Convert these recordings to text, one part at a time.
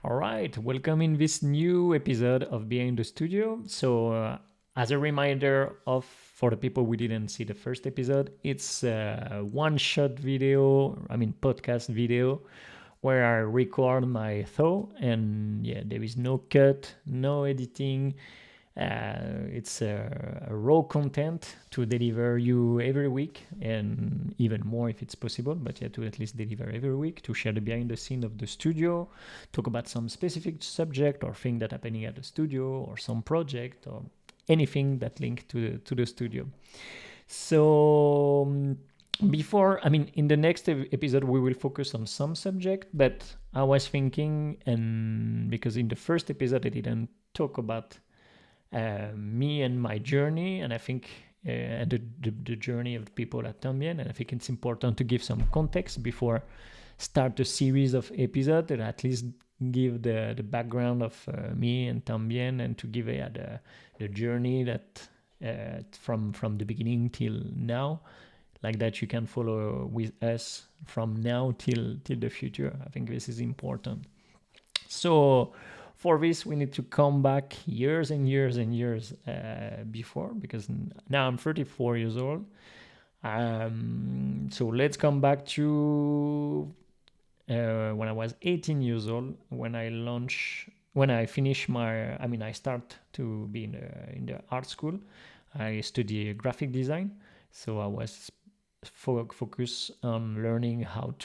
All right, welcome in this new episode of Behind the Studio. As a reminder of for the people who didn't see the first episode, it's a one-shot video, podcast video, where I record my thought, and yeah, there is no cut, no editing. It's a raw content to deliver you every week, and even more if it's possible, but yeah, to at least deliver every week, to share the behind the scene of the studio, talk about some specific subject or thing that happening at the studio, or some project, or anything that link to the studio. So in the next episode we will focus on some subject, but I was thinking, and because in the first episode I didn't talk about me and my journey, and I think the journey of the people at También, and I think it's important to give some context before start a series of episodes, and at least give the background of me and También, and to give the journey that from the beginning till now, like that you can follow with us from now till the future. I think this is important. So for this, we need to come back years and years and years before, because now I'm 34 years old. So let's come back to when I was 18 years old, when I finish I start to be in the art school. I study graphic design, so I was focus on learning about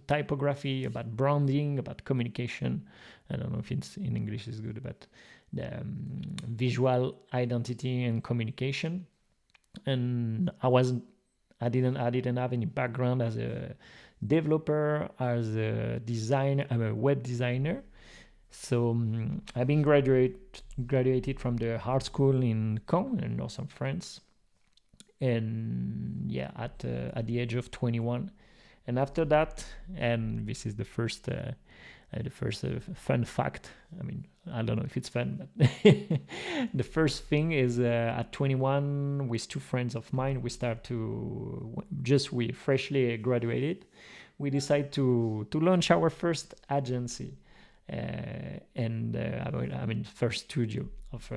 typography, about branding, about communication. I don't know if it's in English is good, but the visual identity and communication. And I didn't have any background as a developer, as a designer. I'm a web designer. So I've been graduated from the art school in Caen, in northern France, and yeah, at the age of 21. And after that, and this is the first fun fact. I don't know if it's fun, but the first thing is at 21, with two friends of mine, we freshly graduated, we decided to launch our first agency, first studio of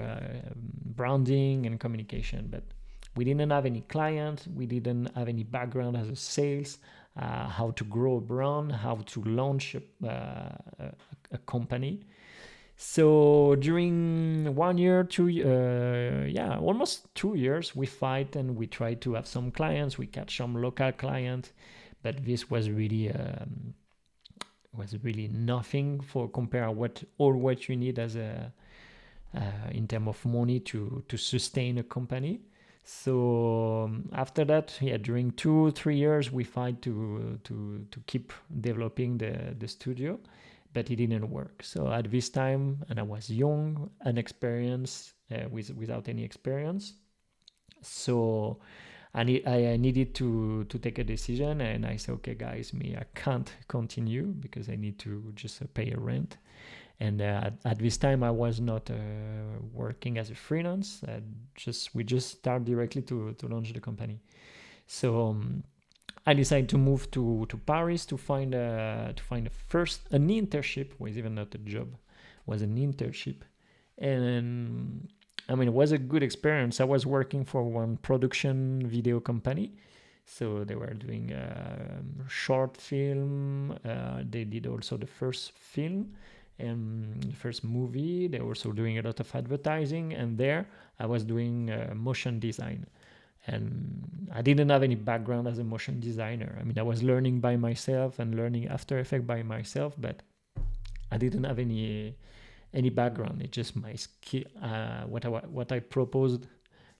branding and communication. But we didn't have any client, we didn't have any background as a sales, how to grow a brand, how to launch a company. So during 1 year, almost 2 years, we fight and we try to have some clients. We catch some local clients, but this was really nothing for compare what you need as in terms of money to sustain a company. So after that, during 2-3 years, we fight to keep developing the studio, but it didn't work. So at this time, and I was young, inexperienced, without any experience. So I needed to take a decision, and I said, okay, guys, I can't continue because I need to just pay a rent. And at this time, I was not working as a freelance. We just start directly to launch the company. So I decided to move to Paris to find an internship. Was even not a job, was an internship, and it was a good experience. I was working for one production video company. So they were doing short film. They did also the first film and the first movie. They were also doing a lot of advertising, and there I was doing motion design. And I didn't have any background as a motion designer. I was learning by myself and learning After Effects by myself, but I didn't have any background. It's just my skill. What I proposed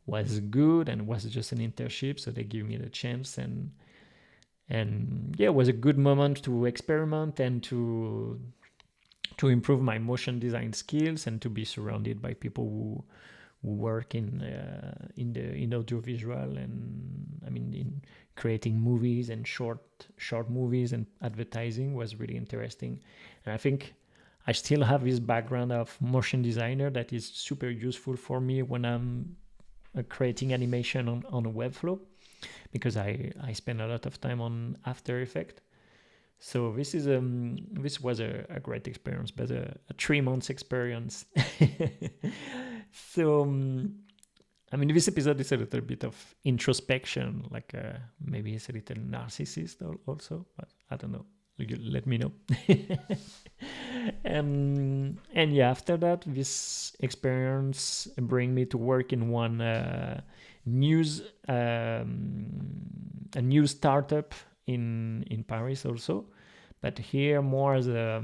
was good and was just an internship, so they gave me the chance, and it was a good moment to experiment and to improve my motion design skills, and to be surrounded by people who work in audiovisual, and in creating movies and short movies and advertising was really interesting. And I think I still have this background of motion designer that is super useful for me when I'm creating animation on a Webflow, because I spend a lot of time on After Effects. So this was a great experience, but a 3 months experience. So I mean, this episode is a little bit of introspection, like maybe it's a little narcissist also, but I don't know. You let me know. And yeah, after that, this experience bring me to work in one news a new startup in Paris also, but here more as a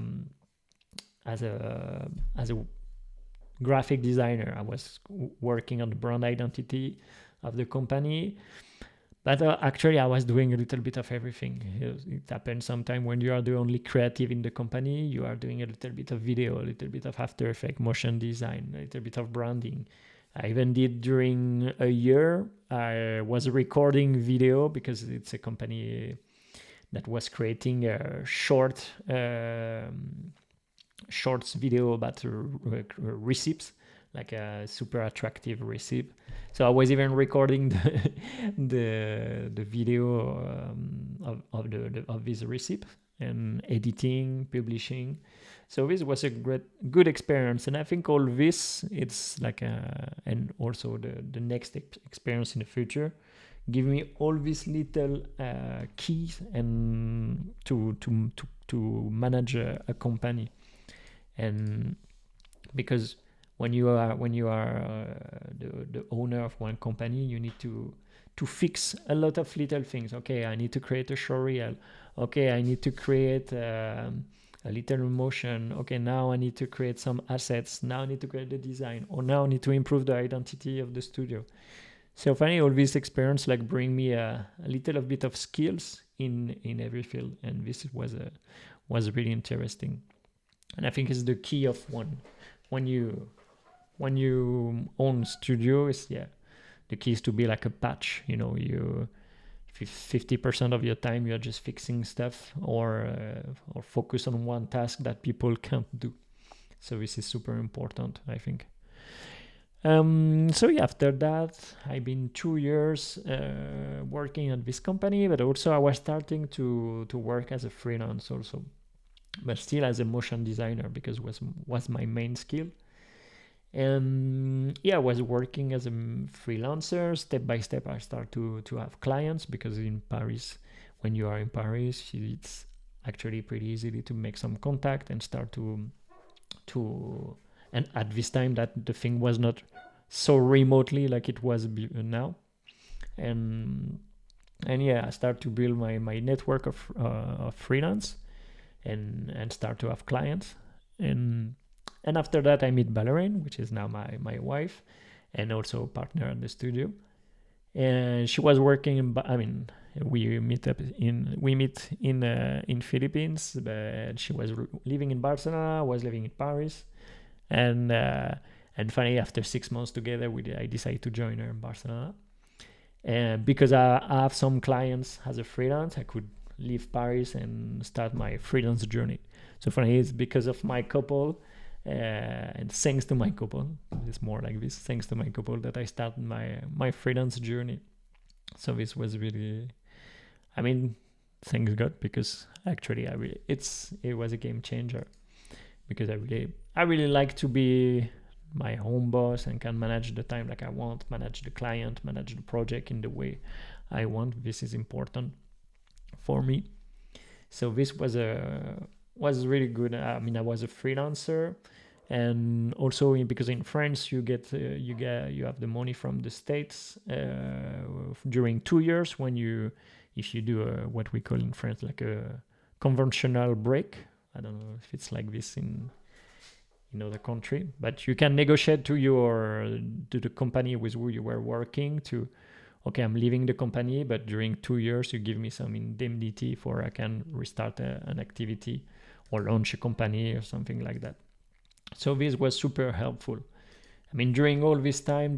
as a graphic designer. I was working on the brand identity of the company, but actually I was doing a little bit of everything. It happens sometimes when you are the only creative in the company, you are doing a little bit of video, a little bit of After Effects, motion design, a little bit of branding. I even did during a year, I was recording video because it's a company that was creating a shorts video about recipes, like a super attractive receipt. So I was even recording the video of this receipt and editing, publishing. So this was a good experience, and I think all this, it's like and also the next experience in the future give me all these little keys and to manage a company. And because when you are the owner of one company, you need to fix a lot of little things. Okay, I need to create a show reel. Okay, I need to create a little emotion. Okay, now I need to create some assets. Now I need to create the design. Or now I need to improve the identity of the studio. So finally, all this experience like bring me a little bit of skills in every field, and this was really interesting. And I think it's the key of when you own studio is the key is to be like a patch. You 50% of your time you're just fixing stuff or focus on one task that people can't do. So this is super important, I think. So yeah, after that, I've been 2 years working at this company, but also I was starting to work as a freelance also, but still as a motion designer because was my main skill. And yeah, I was working as a freelancer. Step by step, I start to have clients because in Paris, when you are in Paris, it's actually pretty easy to make some contact and start to and at this time that the thing was not so remotely like it was now. And yeah, I start to build my network of freelance and start to have clients. And after that, I meet Ballerine, which is now my wife and also partner at the studio. And she was working in, we meet in Philippines, but she was living in Barcelona, I was living in Paris. And finally, after 6 months together, I decided to join her in Barcelona. And because I have some clients as a freelance, I could leave Paris and start my freelance journey. So finally, it's because of my couple, and thanks to my couple, it's more like this, thanks to my couple that I started my freelance journey. So this was really, thank God, because actually it was a game changer, because I really like to be my home boss and can manage the time like I want, manage the client, manage the project in the way I want. This is important for me. So this was really good. I was a freelancer, and also because in France you have the money from the States during 2 years if you do what we call in France like a conventional break. I don't know if it's like this in the country, but you can negotiate to the company with who you were working to, okay, I'm leaving the company, but during 2 years you give me some indemnity for I can restart an activity or launch a company or something like that. So this was super helpful. During all this time,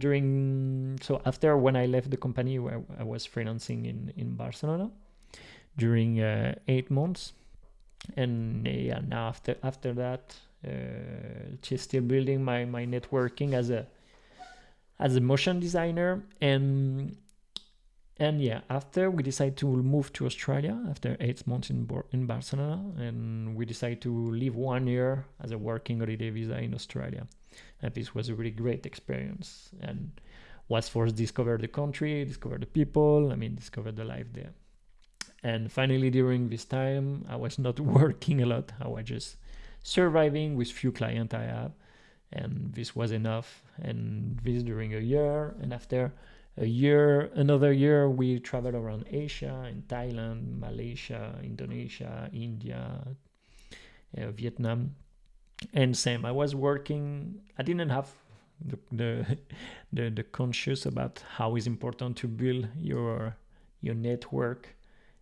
so after when I left the company where I was freelancing in Barcelona during 8 months, and now after that, just still building my networking as a motion designer, and And yeah, after we decided to move to Australia after 8 months in Barcelona, and we decided to live 1 year as a working holiday visa in Australia. And this was a really great experience, and was forced to discover the country, discover the people, discover the life there. And finally, during this time, I was not working a lot. I was just surviving with few clients I have, and this was enough. And this during a year, and after a year, another year, we traveled around Asia, in Thailand, Malaysia, Indonesia, India, Vietnam, and same. I was working. I didn't have the conscious about how it's important to build your network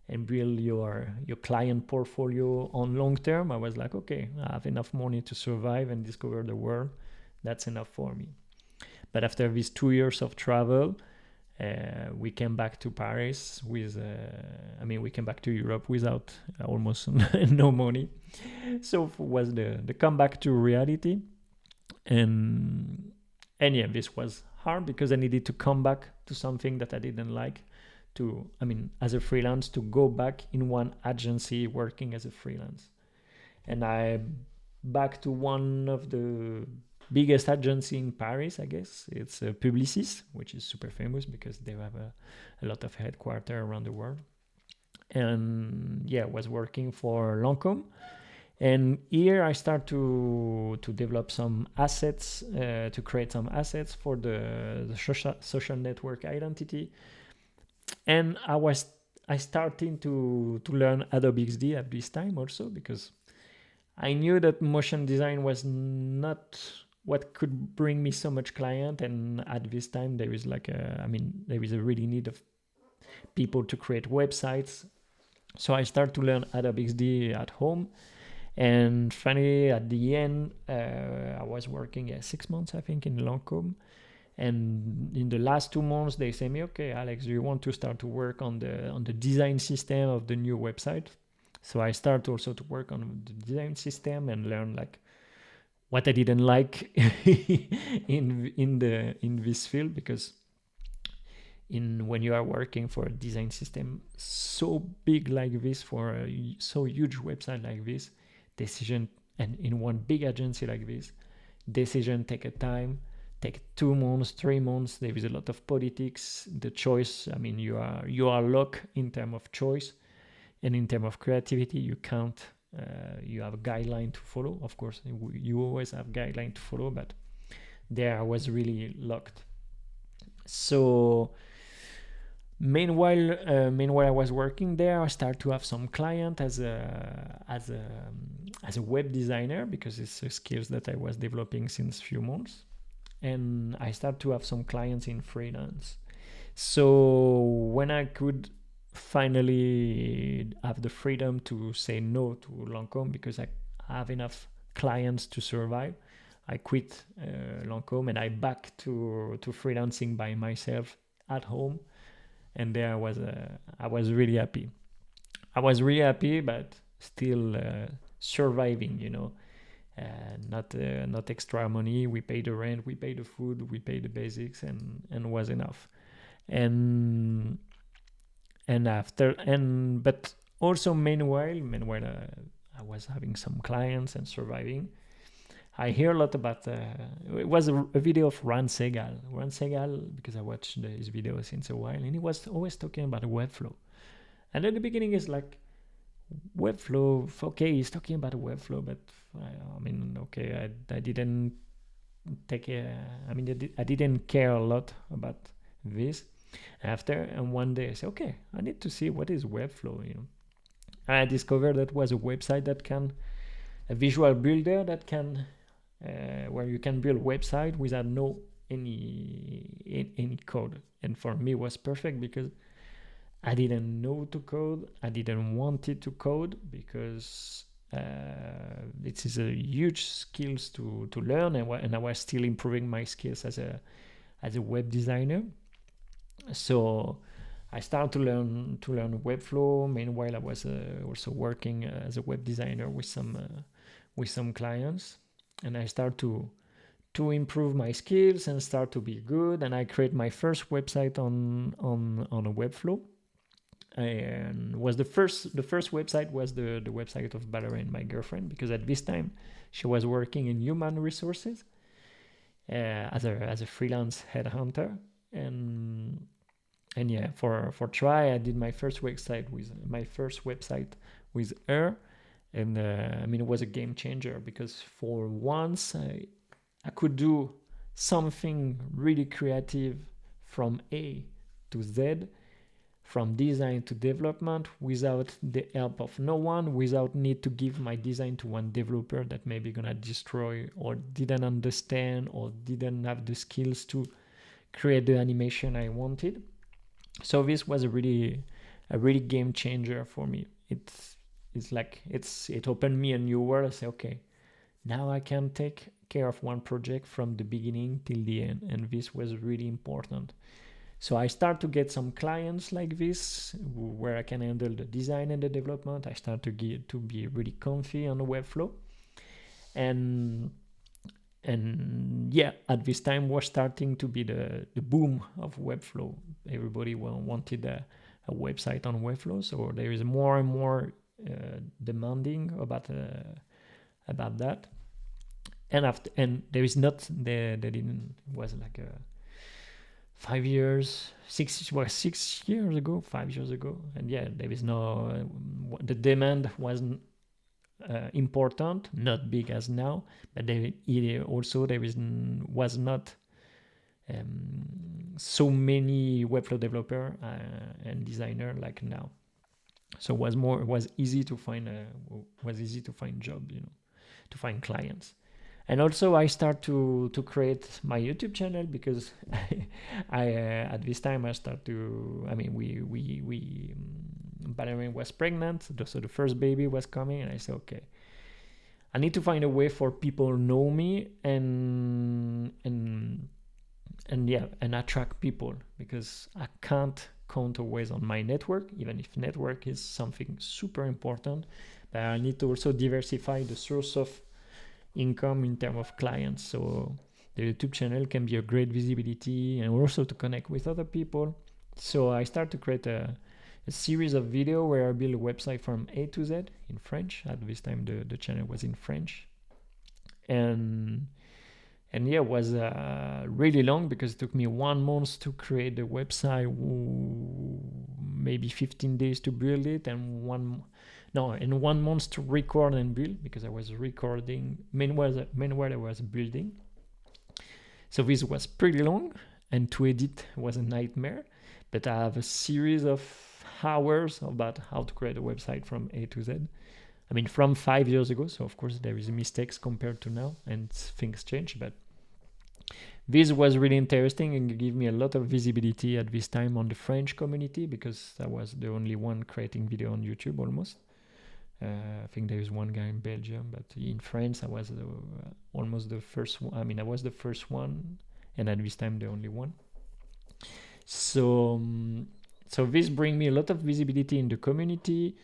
and build your client portfolio on long term. I was like, okay, I have enough money to survive and discover the world. That's enough for me. But after these 2 years of travel, we came back to Paris with, we came back to Europe without almost no money. So it was the comeback to reality. And yeah, this was hard because I needed to come back to something that I didn't like, as a freelance, to go back in one agency working as a freelance. And I back to one of the biggest agency in Paris, I guess. It's Publicis, which is super famous because they have a lot of headquarters around the world. And yeah, I was working for Lancôme. And here I start to develop some assets, to create some assets for the social network identity. And I started to learn Adobe XD at this time also, because I knew that motion design was not what could bring me so much client. And at this time there is there is a really need of people to create websites. So I started to learn Adobe XD at home. And finally, at the end, I was working 6 months, I think, in Lancôme. And in the last 2 months, they say me, okay, Alex, do you want to start to work on the design system of the new website? So I start also to work on the design system and learn what I didn't like in this field, because when you are working for a design system so big like this, for a so huge website like this, decision, and in one big agency like this, decision take a time, take 2 months, 3 months. There is a lot of politics. The choice, you are locked in terms of choice, and in terms of creativity, you can't. You have a guideline to follow. Of course, you always have guideline to follow, but there I was really locked. So meanwhile, I was working there, I started to have some client as a web designer, because it's a skills that I was developing since few months. And I started to have some clients in freelance. So when I could finally have the freedom to say no to Lancôme, because I have enough clients to survive, I quit Lancôme and I back to freelancing by myself at home. And there I was really happy. But still surviving, not extra money. We pay the rent, we pay the food, we pay the basics, and was enough. But also meanwhile, I was having some clients and surviving. I hear a lot about, it was a video of Ran Segal, because I watched his video since a while, and he was always talking about Webflow. And at the beginning it's like, Webflow, okay, he's talking about Webflow, but I didn't take I didn't care a lot about this. And one day I said, okay, I need to see what is Webflow, I discovered that was a website a visual builder that can, where you can build website without any code. And for me it was perfect, because I didn't know to code. I didn't want it to code, because it is a huge skills to learn, and I was still improving my skills as a web designer. So I started to learn Webflow. Meanwhile, I was also working as a web designer with some clients, and I started to to improve my skills and start to be good. And I create my first website on a Webflow. And was the first website was the website of Ballerine, my girlfriend, because at this time she was working in human resources as a freelance headhunter. And yeah, for try, I did my first website with her. And I mean, it was a game changer, because for once I could do something really creative from A to Z, from design to development, without the help of no one, without need to give my design to one developer that maybe gonna destroy, or didn't understand, or didn't have the skills to create the animation I wanted. So this was a really game changer for me. It opened me a new world. I say, okay, now I can take care of one project from the beginning till the end, and this was really important. So I start to get some clients like this, where I can handle the design and the development. I start to be really comfy on the Webflow, and yeah, at this time was starting to be the boom of Webflow. Everybody wanted a website on Webflow, so there is more and more demanding about that. And there is not there didn't was like a 5 years 6 years ago, 5 years ago. And yeah, there is no the demand wasn't important, not big as now, but there was not so many Webflow developer and designer like now. So it was easy to find job, to find clients. And also I start to create my YouTube channel, because I at this time I start to, I mean, we Ballerine was pregnant, so the first baby was coming, and I said, okay, I need to find a way for people know me and attract people, because I can't count always on my network, even if network is something super important. But I need to also diversify the source of income in terms of clients. So the YouTube channel can be a great visibility, and also to connect with other people. So I start to create a series of video where I build a website from A to Z in French. At this time the channel was in French, and yeah, it was really long, because it took me 1 month to create the website, maybe 15 days to build it, and 1 month to record and build, because I was recording meanwhile I was building. So this was pretty long, and to edit was a nightmare. But I have a series of hours about how to create a website from A to Z. I mean, from 5 years ago, so of course there is mistakes compared to now, and things change, but this was really interesting and gave me a lot of visibility at this time on the French community, because I was the only one creating video on YouTube almost. I think there is one guy in Belgium, but in France I was almost the first one. I mean, I was the first one, and at this time the only one. So this bring me a lot of visibility in the community,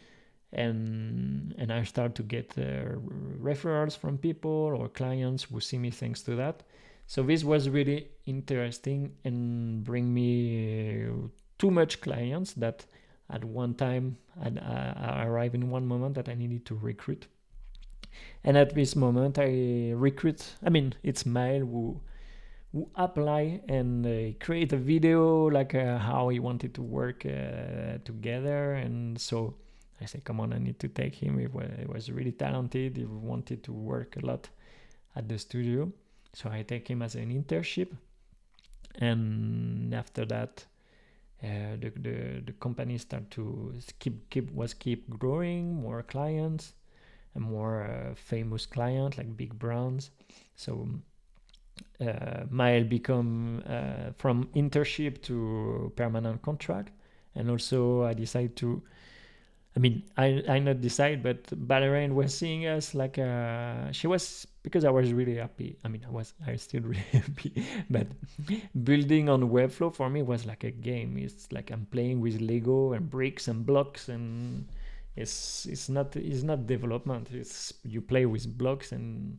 and I start to get referrals from people or clients who see me thanks to that. So this was really interesting, and bring me too much clients that at one time I arrived in one moment that I needed to recruit. And at this moment I recruit, I mean, it's Mael who apply and create a video like how he wanted to work together. And so I said, come on, I need to take him. He was really talented. He wanted to work a lot at the studio. So I take him as an internship. And after that, the company start to keep growing, more clients and more famous clients like big brands. So Mael become from internship to permanent contract. And also I decide to, I mean, I not decide, but Ballerine was seeing us like she was, because I was really happy. I mean, I still really happy, but building on Webflow for me was like a game. It's like I'm playing with Lego and bricks and blocks, and it's not development. It's you play with blocks and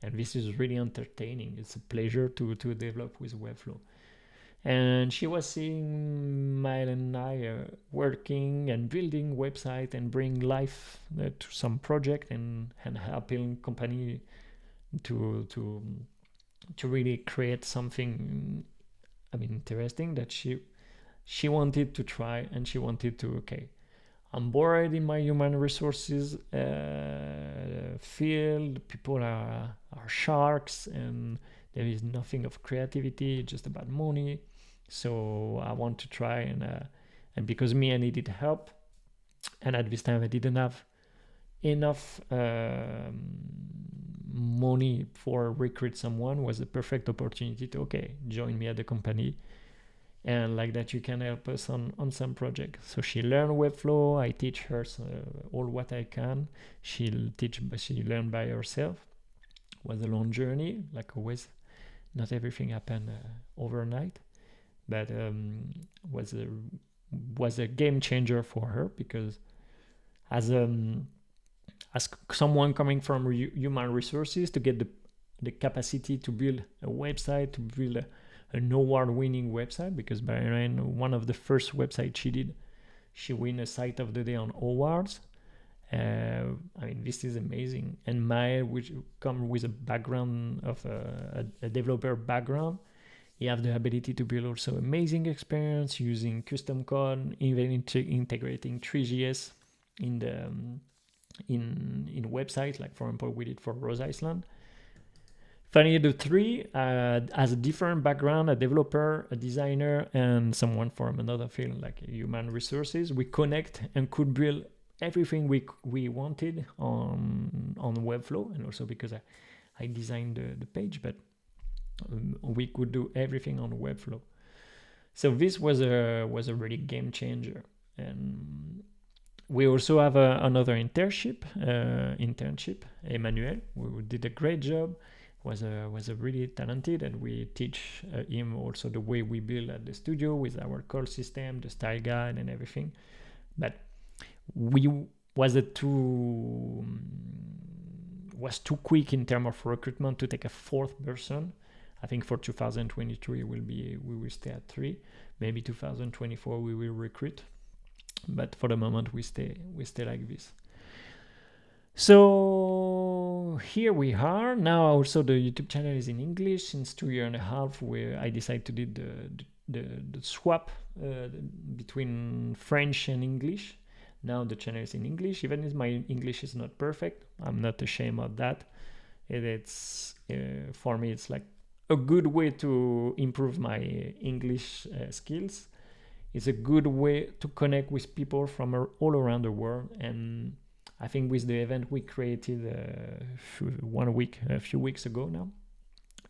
And this is really entertaining. It's a pleasure to develop with Webflow. And she was seeing Mile and I working and building website and bring life to some project and helping company to really create something, I mean, interesting that she wanted to try, and she wanted to, okay, I'm bored in my human resources field. People are sharks, and there is nothing of creativity, just about money. So I want to try, and because me, I needed help, and at this time I didn't have enough money for recruit someone, was the perfect opportunity to, okay, join me at the company, and like that you can help us on some project. So she learned Webflow, I teach her all what I can. She'll teach, but she learned by herself. It was a long journey, like always. Not everything happened overnight, but was a game changer for her, because as someone coming from human resources, to get the capacity to build a website, to build an award-winning website, because Bahrain, one of the first websites she did, she win a site of the day on awards. I mean, this is amazing. And Maya, which come with a background of a developer background, you have the ability to build also amazing experience using custom code, even integrating 3GS in the in websites. Like for example, we did for Rose Island. Funny, the three has a different background: a developer, a designer, and someone from another field like human resources. We connect and could build everything we wanted on Webflow, and also because I designed the page, but we could do everything on Webflow. So this was a really game changer. And we also have another internship, Emmanuel, who did a great job. Was a really talented, and we teach him also the way we build at the studio with our call system, the style guide, and everything. But was too quick in terms of recruitment to take a fourth person. I think for 2023 we will stay at 3. Maybe 2024 we will recruit, but for the moment we stay like this. So here we are now. Also, the YouTube channel is in English. Since 2.5 years, where I decided to do the swap between French and English. Now the channel is in English, even if my English is not perfect. I'm not ashamed of that. It's for me, it's like a good way to improve my English skills. It's a good way to connect with people from all around the world. And I think with the event we created a few weeks ago now,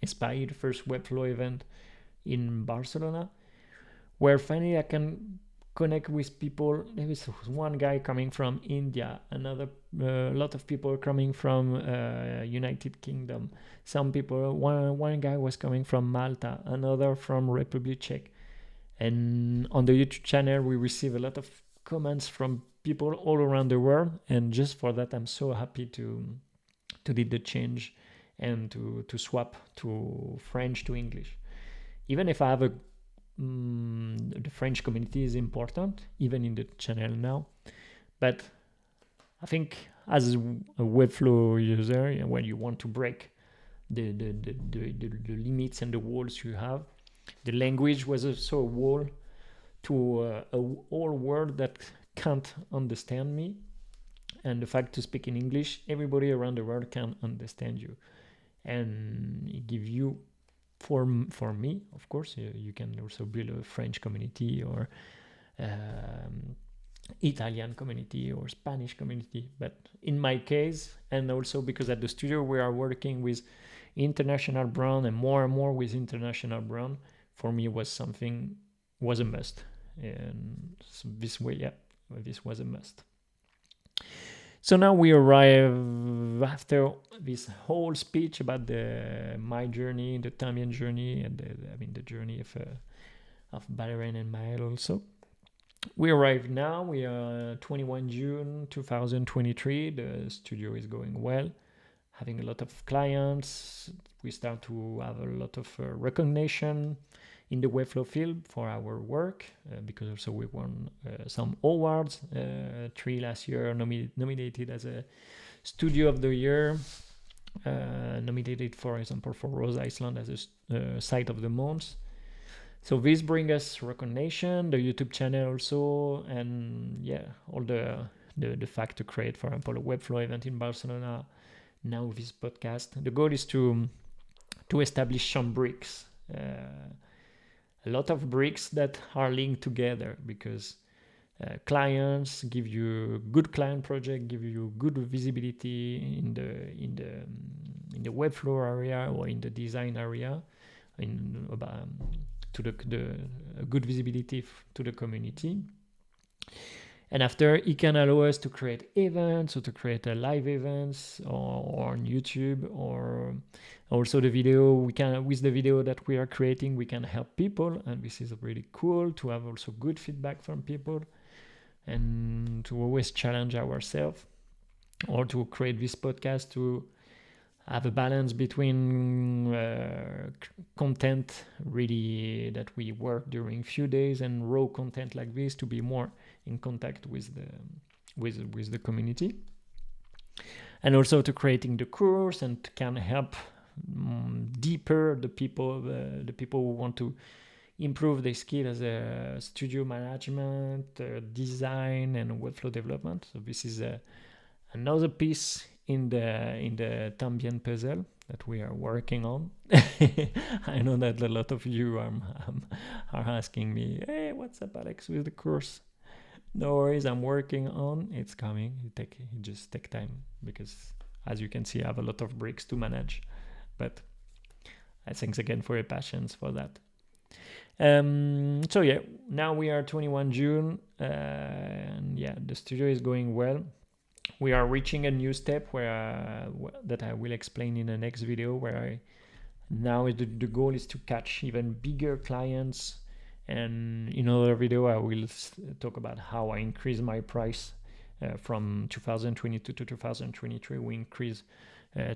inspired first Webflow event in Barcelona, where finally I can connect with people. There is one guy coming from India, another lot of people coming from United Kingdom. Some people, one guy was coming from Malta, another from Republic Czech. And on the YouTube channel, we receive a lot of comments from people all around the world, and just for that I'm so happy to did the change and to swap to French to English. Even if I have the French community is important even in the channel now, but I think as a Webflow user, when you want to break the limits and the walls you have, the language was also a wall to a whole world that can't understand me. And the fact to speak in English, everybody around the world can understand you, and it gives you, for me, of course, you can also build a French community or Italian community or Spanish community. But in my case, and also because at the studio we are working with international brand and more with international brand, for me was a must. And so this way, yeah, this was a must. So now we arrive after this whole speech about my journey, the También journey, and the journey of Bahrain and Mael also. We arrive now. We are 21 June 2023. The studio is going well. having a lot of clients. We start to have a lot of recognition in the Webflow field for our work, because also we won some awards. 3 last year, nominated as a Studio of the Year, nominated, for example, for Rose Iceland as a Site of the Month. So this brings us recognition, the YouTube channel also, and yeah, all the fact to create, for example, a Webflow event in Barcelona. Now this podcast, the goal is to establish some bricks, a lot of bricks that are linked together, because clients give you good client project, give you good visibility in the Webflow area or in the design area, to the good visibility to the community. And after, it can allow us to create events, or to create live events, or on YouTube, or also the video. With the video that we are creating, we can help people, and this is really cool to have also good feedback from people, and to always challenge ourselves, or to create this podcast to have a balance between content really that we work during few days, and raw content like this, to be more in contact with the community, and also to creating the course, and can help deeper the people who want to improve their skill as a studio management, design, and Webflow development. So this is another piece in the También puzzle that we are working on. I know that a lot of you are asking me, hey, what's up, Alex, with the course? No worries, I'm working on it's coming. It just take time, because as you can see, I have a lot of bricks to manage, but thanks again for your passions for that. So yeah, now we are 21 June, and yeah, the studio is going well. We are reaching a new step where that I will explain in the next video, where now the goal is to catch even bigger clients. And in another video, I will talk about how I increase my price from 2022 to 2023. We increased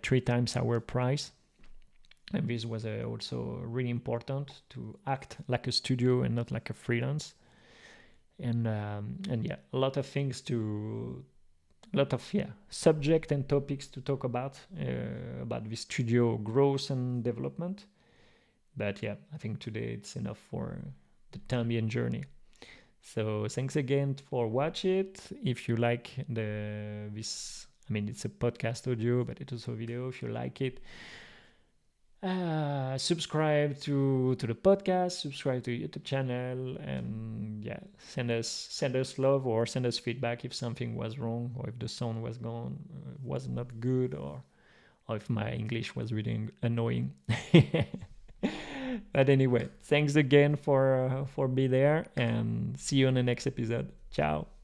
3 times our price. And this was also really important, to act like a studio and not like a freelance. And yeah, a lot of things subject and topics to talk about the studio growth and development. But yeah, I think today it's enough for the También journey. So thanks again for watching it. If you like it's a podcast audio, but it's also video. If you like it, subscribe to the podcast, subscribe to YouTube channel, and yeah, send us love, or send us feedback if something was wrong, or if the sound was not good, or if my English was really annoying. But anyway, thanks again for being there, and see you on the next episode. Ciao.